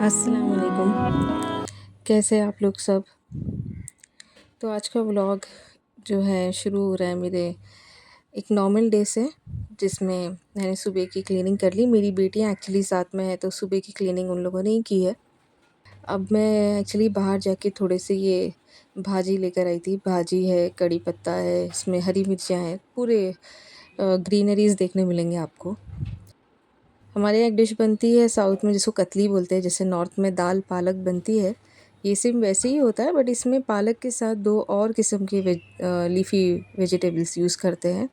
अस्सलाम वालेकुम। कैसे हैं आप लोग सब? तो आज का व्लॉग जो है शुरू हो रहा है मेरे एक नॉर्मल डे से, जिसमें मैंने सुबह की क्लीनिंग कर ली। मेरी बेटियां एक्चुअली साथ में है, तो सुबह की क्लीनिंग उन लोगों ने ही की है। अब मैं एक्चुअली बाहर जाके थोड़े से ये भाजी लेकर आई थी। भाजी है, कड़ी पत्ता है, इसमें हरी मिर्चियाँ हैं, पूरे ग्रीनरीज देखने मिलेंगे आपको। हमारे यहाँ एक डिश बनती है साउथ में जिसको कतली बोलते हैं, जैसे नॉर्थ में दाल पालक बनती है। ये सेम वैसे ही होता है, बट इसमें पालक के साथ दो और किस्म के लीफ़ी वेजिटेबल्स यूज़ करते हैं।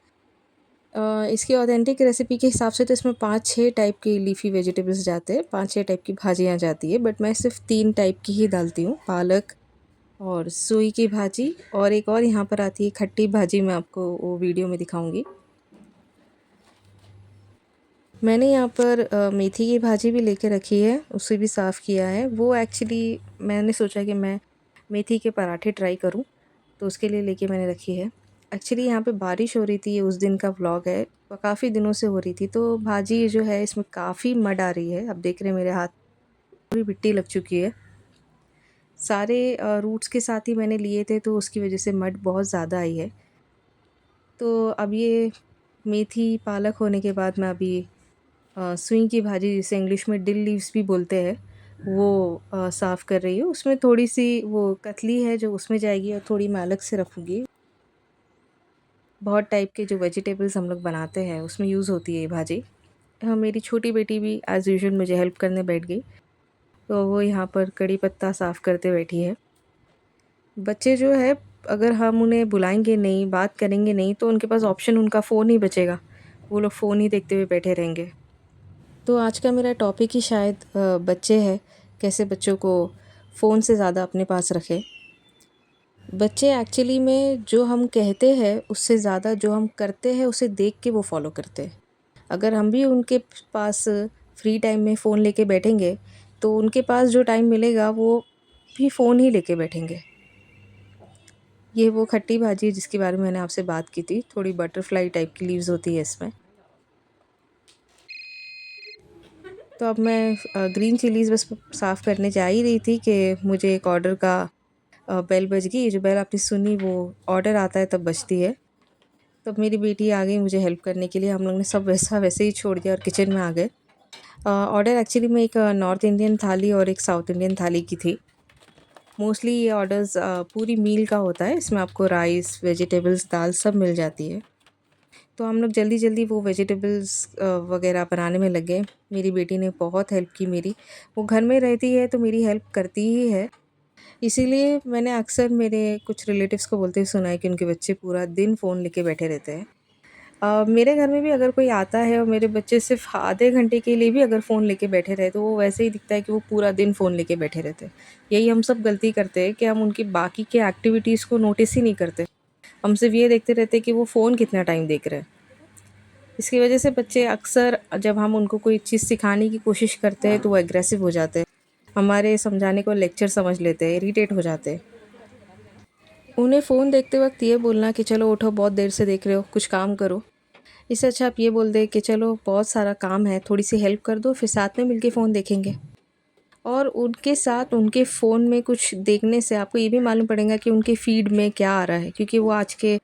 इसकी ऑथेंटिक रेसिपी के हिसाब से तो इसमें 5-6 टाइप के लीफ़ी वेजिटेबल्स जाते हैं, 5-6 टाइप की भाजियाँ जाती है, बट मैं सिर्फ 3 टाइप की ही डालती हूँ, पालक और सोई की भाजी, और एक और यहाँ पर आती है खट्टी भाजी, मैं आपको वो वीडियो में दिखाऊँगी। मैंने यहाँ पर मेथी की भाजी भी लेके रखी है, उसे भी साफ़ किया है। वो एक्चुअली मैंने सोचा कि मैं मेथी के पराठे ट्राई करूँ, तो उसके लिए लेके मैंने रखी है। एक्चुअली यहाँ पे बारिश हो रही थी, ये उस दिन का व्लॉग है, काफ़ी दिनों से हो रही थी, तो भाजी जो है इसमें काफ़ी मड आ रही है। आप देख रहे हैं मेरे हाथ पूरी मिट्टी लग चुकी है। सारे रूट्स के साथ ही मैंने लिए थे, तो उसकी वजह से मड बहुत ज़्यादा आई है। तो अब ये मेथी पालक होने के बाद मैं अभी सुई की भाजी, जिसे इंग्लिश में डिल लीव्स भी बोलते हैं, वो साफ़ कर रही हूँ। उसमें थोड़ी-सी वो कतली है जो उसमें जाएगी, और थोड़ी मैं अलग से रखूँगी। बहुत टाइप के जो वेजिटेबल्स हम लोग बनाते हैं उसमें यूज़ होती है ये भाजी। हाँ, मेरी छोटी बेटी भी एज़ यूजुअल मुझे हेल्प करने बैठ गई, तो वो यहाँ पर कड़ी पत्ता साफ़ करते बैठी है। बच्चे जो है, अगर हम उन्हें बुलाएँगे नहीं, बात करेंगे नहीं, तो उनके पास ऑप्शन उनका फ़ोन ही बचेगा। वो लोग फ़ोन ही देखते हुए बैठे रहेंगे। तो आज का मेरा टॉपिक ही शायद बच्चे हैं, कैसे बच्चों को फ़ोन से ज़्यादा अपने पास रखें। बच्चे एक्चुअली में जो हम कहते हैं उससे ज़्यादा जो हम करते हैं उसे देख के वो फ़ॉलो करते हैं। अगर हम भी उनके पास फ्री टाइम में फ़ोन लेके बैठेंगे, तो उनके पास जो टाइम मिलेगा वो भी फ़ोन ही लेके बैठेंगे। ये वो खट्टी भाजी है जिसके बारे में मैंने आपसे बात की थी, थोड़ी बटरफ्लाई टाइप की लीव्स होती है इसमें। तो अब मैं ग्रीन चिलीज़ बस साफ़ करने जा ही रही थी कि मुझे एक ऑर्डर का बेल बज गई। ये जो बेल आपने सुनी वो ऑर्डर आता है तब बजती है। तब मेरी बेटी आ गई मुझे हेल्प करने के लिए। हम लोग ने सब वैसा वैसे ही छोड़ दिया और किचन में आ गए। ऑर्डर एक्चुअली में एक नॉर्थ इंडियन थाली और एक साउथ इंडियन थाली की थी। मोस्टली ये ऑर्डर्स पूरी मील का होता है। इसमें आपको राइस, वेजिटेबल्स, दाल सब मिल जाती है। तो हम लोग जल्दी-जल्दी वो वेजिटेबल्स वग़ैरह बनाने में लग गए। मेरी बेटी ने बहुत हेल्प की मेरी। वो घर में रहती है तो मेरी हेल्प करती ही है। इसीलिए मैंने अक्सर मेरे कुछ रिलेटिव्स को बोलते हुए सुना है कि उनके बच्चे पूरा दिन फ़ोन लेके बैठे रहते हैं। मेरे घर में भी अगर कोई आता है और मेरे बच्चे सिर्फ़ आधे घंटे के लिए भी अगर फ़ोन लेके बैठे रहे, तो वो वैसे ही दिखता है कि वो पूरा दिन फ़ोन लेके बैठे रहते हैं। यही हम सब गलती करते हैं कि हम उनकी बाकी के एक्टिविटीज़ को नोटिस ही नहीं करते। हम सिर्फ़ ये देखते रहते हैं कि वो फ़ोन कितना टाइम देख रहे हैं। इसकी वजह से बच्चे अक्सर, जब हम उनको कोई चीज़ सिखाने की कोशिश करते हैं, तो वो एग्रेसिव हो जाते हैं। हमारे समझाने को लेक्चर समझ लेते हैं, इरिटेट हो जाते हैं। उन्हें फ़ोन देखते वक़्त ये बोलना कि चलो उठो, बहुत देर से देख रहे हो, कुछ काम करो। इससे अच्छा आप ये बोल दें कि चलो बहुत सारा काम है, थोड़ी-सी हेल्प कर दो, फिर साथ में मिलके फ़ोन देखेंगे। और उनके साथ उनके फ़ोन में कुछ देखने से आपको ये भी मालूम पड़ेगा कि उनके फ़ीड में क्या आ रहा है, क्योंकि वो आज के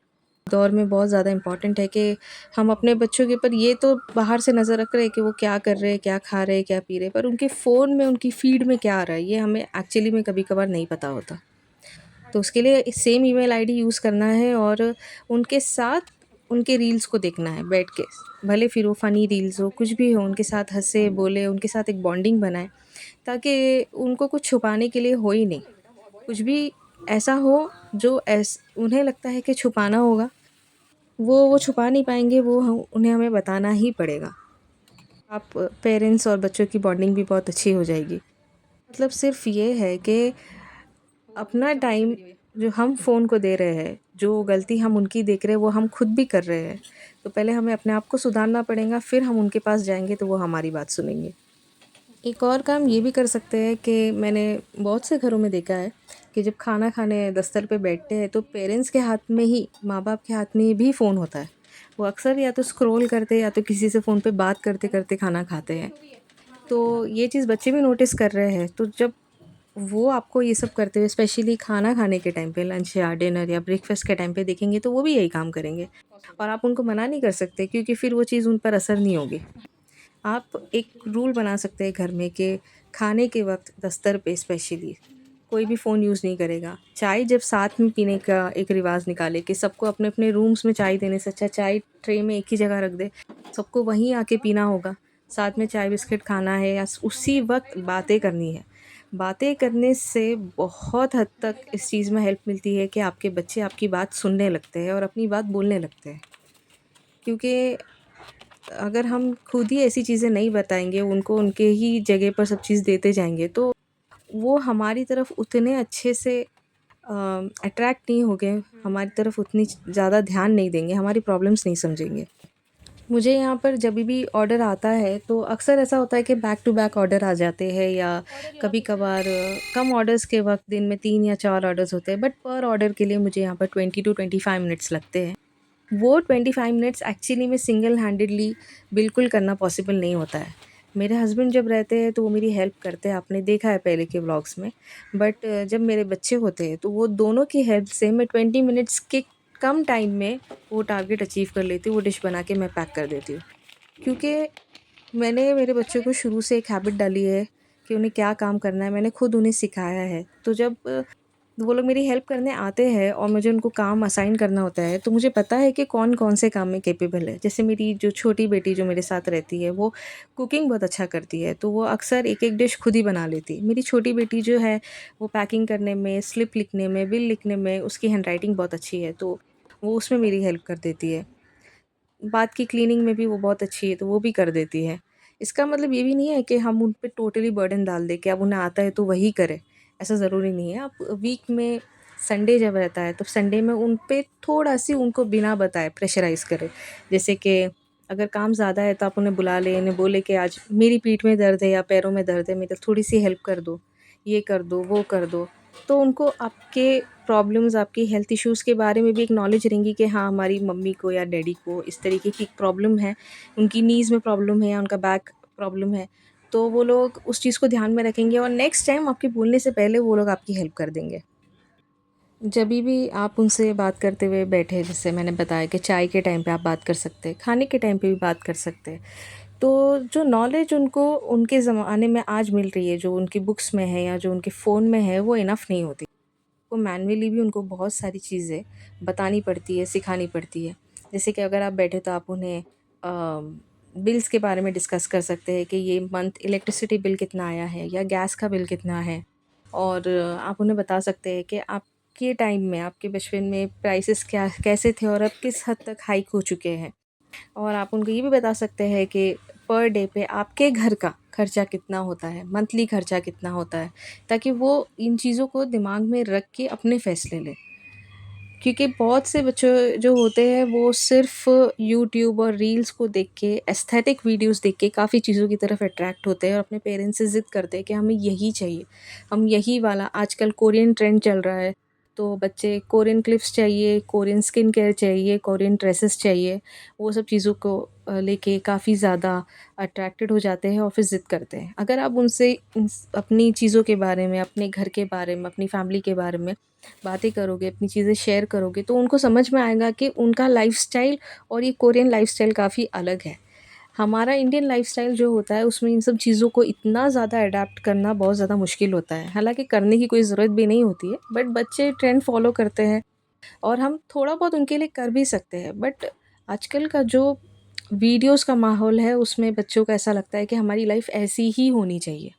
दौर में बहुत ज़्यादा इम्पॉर्टेंट है कि हम अपने बच्चों के ऊपर ये तो बाहर से नज़र रख रहे हैं कि वो क्या कर रहे हैं, क्या खा रहे हैं, क्या पी रहे हैं, पर उनके फ़ोन में उनकी फ़ीड में क्या आ रहा है, ये हमें एक्चुअली में कभी-कभार नहीं पता होता। तो उसके लिए सेम ईमेल आईडी यूज़ करना है और उनके साथ उनके रील्स को देखना है बैठ के। भले फिर वो फ़नी रील्स हो, कुछ भी हो, उनके साथ हँसे, बोले, उनके साथ एक बॉन्डिंग बनाएँ, ताकि उनको कुछ छुपाने के लिए हो ही नहीं। कुछ भी ऐसा हो जो उन्हें लगता है कि छुपाना होगा, वो छुपा नहीं पाएँगे, वो ह उन्हें हमें बताना ही पड़ेगा। आप पेरेंट्स और बच्चों की बॉन्डिंग भी बहुत अच्छी हो जाएगी। मतलब सिर्फ़ ये है कि अपना टाइम जो हम फ़ोन को दे रहे हैं, जो गलती हम उनकी देख रहे हैं, वो हम खुद भी कर रहे हैं। तो पहले हमें अपने आप को सुधारना पड़ेगा, फिर हम उनके पास जाएँगे तो वो हमारी बात सुनेंगे। एक और काम ये भी कर सकते हैं कि मैंने बहुत से घरों में देखा है कि जब खाना खाने दफ्तर पे बैठते हैं, तो पेरेंट्स के हाथ में ही, माँ-बाप के हाथ में भी फ़ोन होता है। वो अक्सर या तो स्क्रॉल करते हैं या तो किसी से फ़ोन पे बात करते-करते खाना खाते हैं। तो ये चीज़ बच्चे भी नोटिस कर रहे हैं। तो जब वो आपको ये सब करते हुए स्पेशली खाना खाने के टाइम पे, लंच या डिनर या ब्रेकफ़ास्ट के टाइम पे देखेंगे, तो वो भी यही काम करेंगे और आप उनको मना नहीं कर सकते, क्योंकि फिर वो चीज़ उन पर असर नहीं होगी। आप एक रूल बना सकते हैं घर में कि खाने के वक़्त दस्तर पे स्पेशली कोई भी फ़ोन यूज़ नहीं करेगा। चाय जब साथ में पीने का एक रिवाज़ निकाले कि सबको अपने-अपने रूम्स में चाय देने से अच्छा चाय ट्रे में एक ही जगह रख दे, सबको वहीं आके पीना होगा। साथ में चाय बिस्किट खाना है या उसी वक़्त बातें करनी है। बातें करने से बहुत हद तक इस चीज़ में हेल्प मिलती है कि आपके बच्चे आपकी बात सुनने लगते हैं और अपनी बात बोलने लगते हैं। क्योंकि अगर हम खुद ही ऐसी चीज़ें नहीं बताएँगे, उनको उनके ही जगह पर सब चीज़ देते जाएँगे, तो वो हमारी तरफ उतने अच्छे से अट्रैक्ट नहीं होंगे, हमारी तरफ उतनी ज़्यादा ध्यान नहीं देंगे, हमारी प्रॉब्लम्स नहीं समझेंगे। मुझे यहाँ पर जभी भी ऑर्डर आता है तो अक्सर ऐसा होता है कि बैक टू बैक ऑर्डर आ जाते हैं, या कभी-कभार कम ऑर्डर्स के वक़्त दिन में 3 या 4 ऑर्डर्स होते हैं, बट पर ऑर्डर के लिए मुझे यहाँ पर 20 टू 25 मिनट्स लगते हैं। वो 25 मिनट्स एक्चुअली में सिंगल हैंडेडली बिल्कुल करना पॉसिबल नहीं होता है। मेरे हस्बैंड जब रहते हैं तो वो मेरी हेल्प करते हैं, आपने देखा है पहले के व्लॉग्स में। बट जब मेरे बच्चे होते हैं तो वो दोनों की हेल्प से मैं 20 मिनट्स के कम टाइम में वो टारगेट अचीव कर लेती हूँ, वो डिश बना के मैं पैक कर देती हूँ। क्योंकि मैंने मेरे बच्चों को शुरू से एक हैबिट डाली है कि उन्हें क्या काम करना है, मैंने खुद उन्हें सिखाया है। तो जब वो लोग मेरी हेल्प करने आते हैं और मुझे उनको काम असाइन करना होता है, तो मुझे पता है कि कौन-कौन से काम में कैपेबल है। जैसे मेरी जो छोटी बेटी जो मेरे साथ रहती है, वो कुकिंग बहुत अच्छा करती है, तो वो अक्सर एक-एक डिश खुद ही बना लेती है। मेरी छोटी बेटी जो है, वो पैकिंग करने में, स्लिप लिखने में, बिल लिखने में उसकी हैंडराइटिंग बहुत अच्छी है, तो वो उसमें मेरी हेल्प कर देती है। बात की क्लीनिंग में भी वो बहुत अच्छी है, तो वो भी कर देती है। इसका मतलब ये भी नहीं है कि हम उन पे टोटली बर्डन डाल दें कि अब उन्हें आता है तो वही करें, ऐसा ज़रूरी नहीं है। आप वीक में संडे जब रहता है तो संडे में उन पे थोड़ा-सी उनको बिना बताए प्रेशराइज़ करें। जैसे कि अगर काम ज़्यादा है तो आप उन्हें बुला लें, उन्हें बोले कि आज मेरी पीठ में दर्द है या पैरों में दर्द है, मेरी थोड़ी-सी हेल्प कर दो, ये कर दो, वो कर दो। तो उनको आपके प्रॉब्लम्स, आपकी हेल्थ इश्यूज़ के बारे में भी एक नॉलेज रहेंगी कि हाँ, हमारी मम्मी को या डैडी को इस तरीके की प्रॉब्लम है, उनकी नीज़ में प्रॉब्लम है या उनका बैक प्रॉब्लम है। तो वो लोग उस चीज़ को ध्यान में रखेंगे और नेक्स्ट टाइम आपके बोलने से पहले वो लोग आपकी हेल्प कर देंगे। जभी भी आप उनसे बात करते हुए बैठे, जैसे मैंने बताया कि चाय के टाइम पे आप बात कर सकते हैं, खाने के टाइम पे भी बात कर सकते हैं। तो जो नॉलेज उनको उनके ज़माने में आज मिल रही है, जो उनकी बुक्स में है या जो उनके फ़ोन में है, वो इनफ नहीं होती। को मैन्युअली भी उनको बहुत सारी चीज़ें बतानी पड़ती है, सिखानी पड़ती है। जैसे कि अगर आप बैठे तो आप उन्हें बिल्स के बारे में डिस्कस कर सकते हैं कि ये मंथ इलेक्ट्रिसिटी बिल कितना आया है या गैस का बिल कितना है। और आप उन्हें बता सकते हैं कि आपके टाइम में, आपके बचपन में प्राइसेस क्या कैसे थे और अब किस हद तक हाइक हो चुके हैं। और आप उनको ये भी बता सकते हैं कि पर डे पे आपके घर का खर्चा कितना होता है, मंथली खर्चा कितना होता है, ताकि वो इन चीज़ों को दिमाग में रख के अपने फ़ैसले लें। क्योंकि बहुत से बच्चे जो होते हैं वो सिर्फ़ यूट्यूब और रील्स को देख के, एस्थेटिक वीडियोज़ देख के काफ़ी चीज़ों की तरफ अट्रैक्ट होते हैं और अपने पेरेंट्स से ज़िद करते हैं कि हमें यही चाहिए। हम यही वाला, आजकल कोरियन ट्रेंड चल रहा है, तो बच्चे कोरियन क्लिप्स चाहिए, कोरियन स्किन केयर चाहिए, कोरियन ड्रेसेस चाहिए। वो सब चीज़ों को लेके काफ़ी ज़्यादा अट्रैक्टेड हो जाते हैं और फिर ज़िद करते हैं। अगर आप उनसे अपनी चीज़ों के बारे में, अपने घर के बारे में, अपनी फैमिली के बारे में बातें करोगे, अपनी चीज़ें शेयर करोगे, तो उनको समझ में आएगा कि उनका लाइफ़स्टाइल और ये कोरियन लाइफ़स्टाइल काफ़ी अलग है। हमारा इंडियन लाइफ़स्टाइल जो होता है उसमें इन सब चीज़ों को इतना ज़्यादा अडैप्ट करना बहुत ज़्यादा मुश्किल होता है। हालाँकि करने की कोई ज़रूरत भी नहीं होती है, बट बच्चे ट्रेंड फ़ॉलो करते हैं और हम थोड़ा बहुत उनके लिए कर भी सकते हैं। बट आजकल का जो वीडियोज़ का माहौल है उसमें बच्चों को ऐसा लगता है कि हमारी लाइफ़ ऐसी ही होनी चाहिए।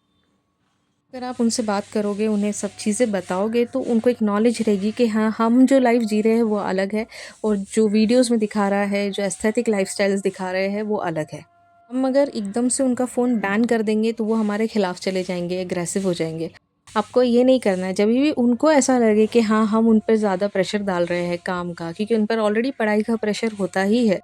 अगर आप उनसे बात करोगे, उन्हें सब चीज़ें बताओगे, तो उनको एक नॉलेज रहेगी कि हाँ, हम जो लाइफ़ जी रहे हैं वो अलग है और जो वीडियोज़ में दिखा रहा है, जो एस्थेटिक लाइफ़स्टाइल्स दिखा रहे हैं वो अलग है। हम अगर एकदम से उनका फ़ोन बैन कर देंगे तो वो हमारे खिलाफ़ चले जाएँगे, एग्रेसिव हो जाएँगे। आपको ये नहीं करना है। जभी भी उनको ऐसा लगे कि हाँ, हम उन पे ज़्यादा प्रेशर डाल रहे हैं काम का, क्योंकि उन पर ऑलरेडी पढ़ाई का प्रेशर होता ही है।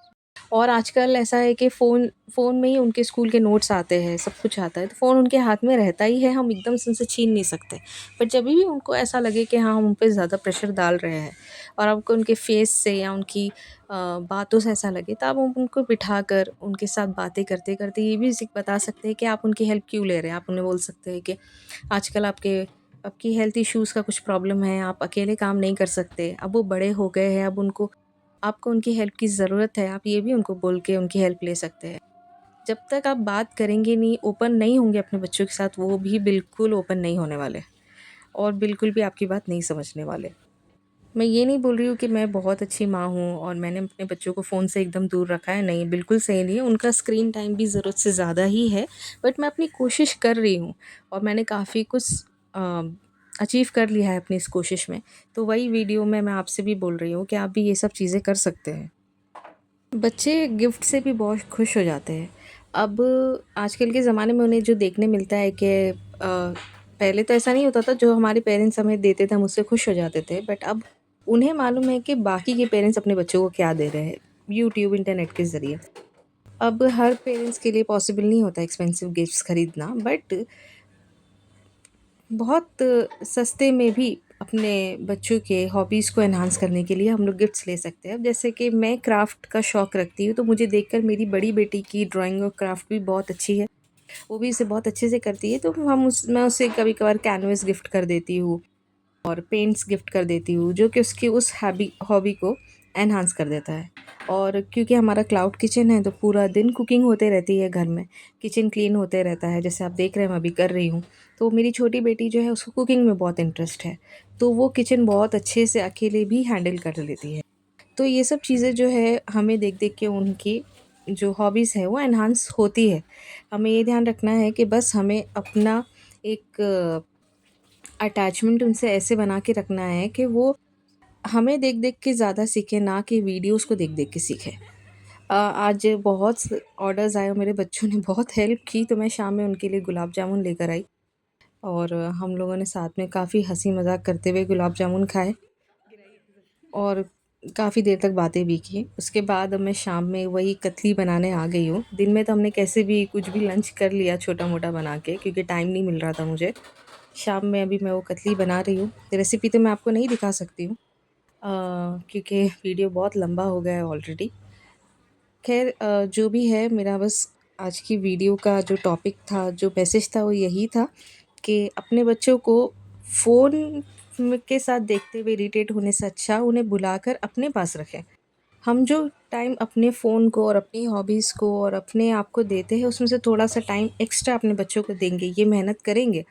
और आजकल ऐसा है कि फ़ोन में ही उनके स्कूल के नोट्स आते हैं, सब कुछ आता है, तो फ़ोन उनके हाथ में रहता ही है, हम एकदम से उनसे छीन नहीं सकते। बट जभी भी उनको ऐसा लगे कि हाँ, हम उन पे ज़्यादा प्रेशर डाल रहे हैं और आपको उनके फ़ेस से या उनकी बातों से ऐसा लगे, तो आप उनको बिठाकर उनके साथ बातें करते-करते ये भी बता सकते हैं कि आप उनकी हेल्प क्यों ले रहे हैं। आप उन्हें बोल सकते हैं कि आजकल आपकी हेल्थ इश्यूज़ का कुछ प्रॉब्लम है, आप अकेले काम नहीं कर सकते। अब वो बड़े हो गए हैं, अब उनको आपको उनकी हेल्प की ज़रूरत है, आप ये भी उनको बोल के उनकी हेल्प ले सकते हैं। जब तक आप बात करेंगे नहीं, ओपन नहीं होंगे अपने बच्चों के साथ, वो भी बिल्कुल ओपन नहीं होने वाले और बिल्कुल भी आपकी बात नहीं समझने वाले। मैं ये नहीं बोल रही हूँ कि मैं बहुत अच्छी माँ हूँ और मैंने अपने बच्चों को फ़ोन से एकदम दूर रखा है, नहीं, बिल्कुल सही नहीं है। उनका स्क्रीन टाइम भी ज़रूरत से ज़्यादा ही है, बट मैं अपनी कोशिश कर रही हूँ और मैंने काफ़ी कुछ अचीव कर लिया है अपनी इस कोशिश में। तो वही वीडियो में मैं आपसे भी बोल रही हूँ कि आप भी ये सब चीज़ें कर सकते हैं। बच्चे गिफ्ट से भी बहुत खुश हो जाते हैं। अब आजकल के ज़माने में उन्हें जो देखने मिलता है कि पहले तो ऐसा नहीं होता था, जो हमारे पेरेंट्स हमें देते थे हम उससे खुश हो जाते थे। बट अब उन्हें मालूम है कि बाकी के पेरेंट्स अपने बच्चों को क्या दे रहे हैं, यूट्यूब, इंटरनेट के ज़रिए। अब हर पेरेंट्स के लिए पॉसिबल नहीं होता एक्सपेंसिव गिफ्ट्स खरीदना, बट बहुत सस्ते में भी अपने बच्चों के हॉबीज़ को एनहांस करने के लिए हम लोग गिफ्ट्स ले सकते हैं। अब जैसे कि मैं क्राफ़्ट का शौक़ रखती हूँ, तो मुझे देखकर मेरी बड़ी बेटी की ड्राइंग और क्राफ़्ट भी बहुत अच्छी है। वो भी इसे बहुत अच्छे से करती है, तो मैं उसे कभी-कभार कैनवस गिफ्ट कर देती हूँ और पेंट्स गिफ्ट कर देती हूँ, जो कि उसकी उस हॉबी को एनहांस कर देता है। और क्योंकि हमारा क्लाउड किचन है, तो पूरा दिन कुकिंग होते रहती है घर में, किचन क्लीन होते रहता है, जैसे आप देख रहे हैं मैं अभी कर रही हूँ। तो मेरी छोटी बेटी जो है उसको कुकिंग में बहुत इंटरेस्ट है, तो वो किचन बहुत अच्छे से अकेले भी हैंडल कर लेती है। तो ये सब चीज़ें जो है हमें देख-देख के उनकी जो हॉबीज़ है वो एनहांस होती है। हमें ये ध्यान रखना है कि बस हमें अपना एक अटैचमेंट उनसे ऐसे बना के रखना है कि वो हमें देख-देख के ज़्यादा सीखें, ना कि वीडियोज़ को देख-देख के सीखें। आज बहुत स ऑर्डर्स आए और मेरे बच्चों ने बहुत हेल्प की, तो मैं शाम में उनके लिए गुलाब जामुन लेकर आई और हम लोगों ने साथ में काफ़ी हँसी-मज़ाक करते हुए गुलाब जामुन खाए और काफ़ी देर तक बातें भी की। उसके बाद अब मैं शाम में वही कतली बनाने आ गई हूँ। दिन में तो हमने कैसे भी कुछ भी लंच कर लिया छोटा-मोटा बना के, क्योंकि टाइम नहीं मिल रहा था मुझे। शाम में अभी मैं वो कतली बना रही हूँ। रेसिपी तो मैं आपको नहीं दिखा सकती हूँ, क्योंकि वीडियो बहुत लंबा हो गया है ऑलरेडी। ख़ैर, जो भी है, मेरा बस आज की वीडियो का जो टॉपिक था, जो मैसेज था, वो यही था कि अपने बच्चों को फ़ोन के साथ देखते हुए इरिटेट होने से अच्छा उन्हें बुलाकर अपने पास रखें। हम जो टाइम अपने फ़ोन को और अपनी हॉबीज़ को और अपने आप को देते हैं, उसमें से थोड़ा-सा टाइम एक्स्ट्रा अपने बच्चों को देंगे, ये मेहनत करेंगे,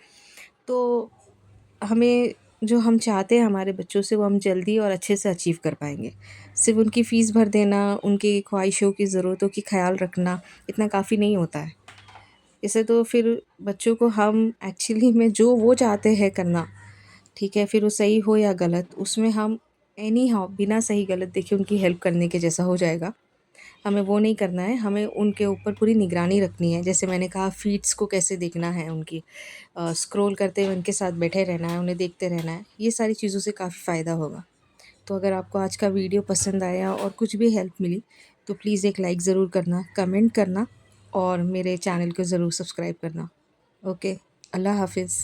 तो हमें जो हम चाहते हैं हमारे बच्चों से, वो हम जल्दी और अच्छे से अचीव कर पाएँगे। सिर्फ़ उनकी फ़ीस भर देना, उनकी ख्वाहिशों की, ज़रूरतों की ख़्याल रखना, इतना काफ़ी नहीं होता है। इससे तो फिर बच्चों को हम एक्चुअली में जो वो चाहते हैं करना, ठीक है, फिर वो सही हो या गलत, उसमें हम एनी हाउ बिना सही गलत देखे उनकी हेल्प करने के जैसा हो जाएगा। हमें वो नहीं करना है, हमें उनके ऊपर पूरी निगरानी रखनी है। जैसे मैंने कहा, फ़ीड्स को कैसे देखना है उनकी, स्क्रॉल करते हुए उनके साथ बैठे रहना है, उन्हें देखते रहना है। ये सारी चीज़ों से काफ़ी फ़ायदा होगा। तो अगर आपको आज का वीडियो पसंद आया और कुछ भी हेल्प मिली, तो प्लीज़ एक लाइक ज़रूर करना, कमेंट करना और मेरे चैनल को ज़रूर सब्सक्राइब करना। ओके, अल्लाह हाफ़िज़।